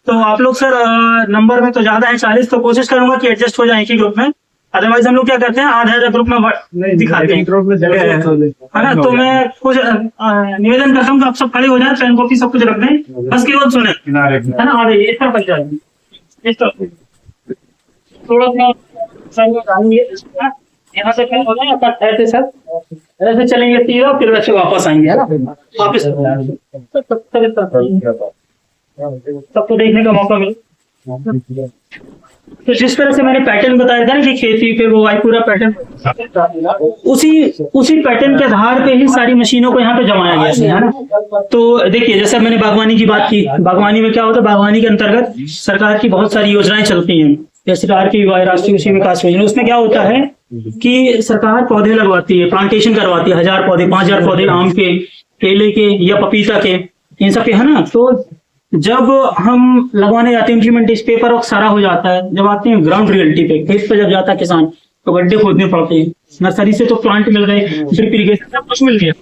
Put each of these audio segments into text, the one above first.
तो आप लोग सर नंबर में तो ज्यादा है 40, तो कोशिश करूंगा कि एडजस्ट हो जाए एक ही ग्रुप में। अदरवाइज हम लोग क्या करते हैं, आधा ग्रुप में दिखाते हैं, है ना। तो मैं कुछ निवेदन करता हूँ कि आप सब खड़े हो जाए, पेन कॉपी सब कुछ रख दें, बस केवल सुने, है ना। आ जाइए इस तरफ बच जाइए, इस तरफ थोड़ा सा यहाँ से कहीं हो जाए, ऐसे सर ऐसे चलेंगे सीधा, फिर वैसे वापस आएंगे, है ना। वापस सबको देखने का मौका मिले। तो जिस तरह से मैंने पैटर्न बताया था ना कि खेती पे वो आई पूरा पैटर्न, उसी पैटर्न के आधार पे ही सारी मशीनों को यहाँ पे जमाया गया है ना। तो देखिए, जैसे मैंने बागवानी की बात की, बागवानी में क्या होता है, बागवानी के अंतर्गत सरकार की बहुत सारी योजनाएं चलती हैं, जैसे राष्ट्रीय कृषि विकास योजना। उसमें क्या होता है कि सरकार पौधे लगवाती है, प्लांटेशन करवाती है, 1000 पौधे 5000 पौधे आम के, केले के या पपीता के, इन सब के, है ना। तो जब हम लगवाने जाते हैं, इम्प्लीमेंट इस पेपर वर्क सारा हो जाता है, जब आते हैं ग्राउंड रियलिटी पे, खेत पे जब जाता है किसान, तो गड्ढे खोदने पड़ते हैं। नर्सरी से तो प्लांट मिल गए, ड्रिप इरिगेशन सब कुछ मिल गया,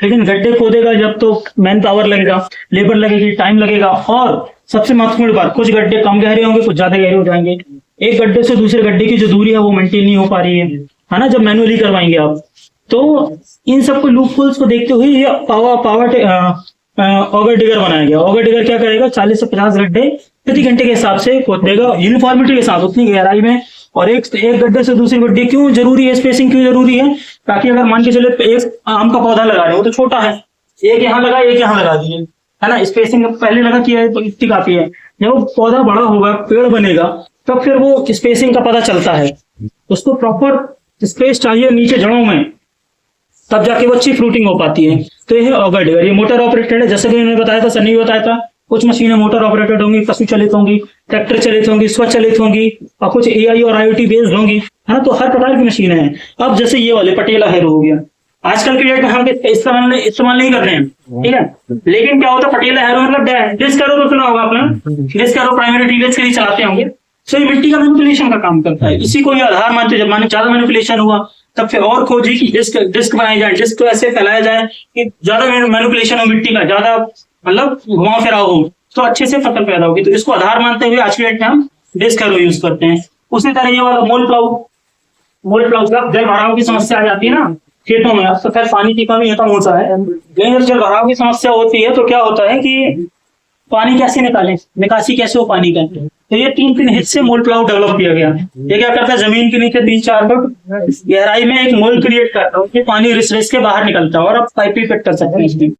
लेकिन गड्ढे खोदेगा जब तो मैन पावर लगेगा, लेबर लगेगी, टाइम लगेगा। और सबसे महत्वपूर्ण बात, कुछ गड्ढे कम गहरे होंगे, कुछ ज्यादा गहरे हो जाएंगे। एक गड्ढे से दूसरे गड्ढे की जो दूरी है वो मेंटेन नहीं हो पा रही है ना, जब मैनुअली करवाएंगे आप। तो इन सबको लूप होल्स को देखते हुए ये ऑगर डिगर बनाया गया। ऑगर डिगर क्या करेगा, 40 से 50 गड्ढे प्रति घंटे के हिसाब से खोद देगा, यूनिफॉर्मिटी के साथ, उतनी गहराई में। और एक गड्ढे से दूसरे गड्ढे, क्यों जरूरी है स्पेसिंग, क्यों जरूरी है, ताकि अगर मान के चले एक आम का पौधा लगा रहे हो तो छोटा है, एक यहाँ लगा एक यहाँ लगा दिए, है ना। स्पेसिंग पहले लगा किया है तो इतनी काफी है। जब वो पौधा बड़ा होगा, पेड़ बनेगा, तब फिर वो स्पेसिंग का पता चलता है। उसको प्रॉपर स्पेस चाहिए नीचे जड़ों में, तब जाके वो अच्छी फ्रूटिंग हो पाती है। तो ये ऑगर डिगर, ये मोटर ऑपरेटेड है, जैसे कि मैंने बताया था, सनी बताया था। कुछ मशीनें मोटर ऑपरेटेड होंगी, पशु चलित होंगी, ट्रैक्टर चलित होंगी, स्वचलित होंगी, और कुछ एआई और आईओटी बेस्ड होंगी, है ना। तो हर प्रकार की मशीनें हैं। अब जैसे ये वाले पटेला हैरो हो गया, आजकल के डेट में हम इस्तेमाल नहीं कर रहे हैं, ठीक है। लेकिन क्या होता है, पटेला हैरो मतलब डिस्क हैरो तो सुना होगा आपने, डिस्क हैरो प्राइमरी टीवीएस के लिए चलाते होंगे। तो ये मिट्टी का मैनिपुलेशन का काम करता है, इसी को ये आधार मानते। जब माने ज्यादा मैनिपुलेशन हुआ, तब फिर और खोजी कि डिस्क बनाई जाए, डिस्क को ऐसे फैलाया जाए कि ज्यादा मैनिपुलेशन हो, मिट्टी का ज्यादा मतलब घुमाव फिराव हो, तो अच्छे से फसल पैदा होगी। तो इसको आधार मानते हुए आज के डेट में हम डिस्क हैरो यूज करते हैं। उसी तरह ये वाला मोल प्लाउ जब जल भराव की समस्या आ जाती है ना खेतों में, अब तो खैर पानी की कमी कम होता है, लेकिन जब जल भराव की समस्या होती है तो क्या होता है कि पानी कैसे निकालें, निकासी कैसे हो पानी का। तो ये 3 हिस्से से मोल प्लाउ डेवलप किया गया। ये क्या करता है, जमीन के नीचे 3-4 फुट गहराई में एक मोल क्रिएट करता है, पानी रिस के बाहर निकलता है, और आप पाइप फिट कर सकते हैं इसमें।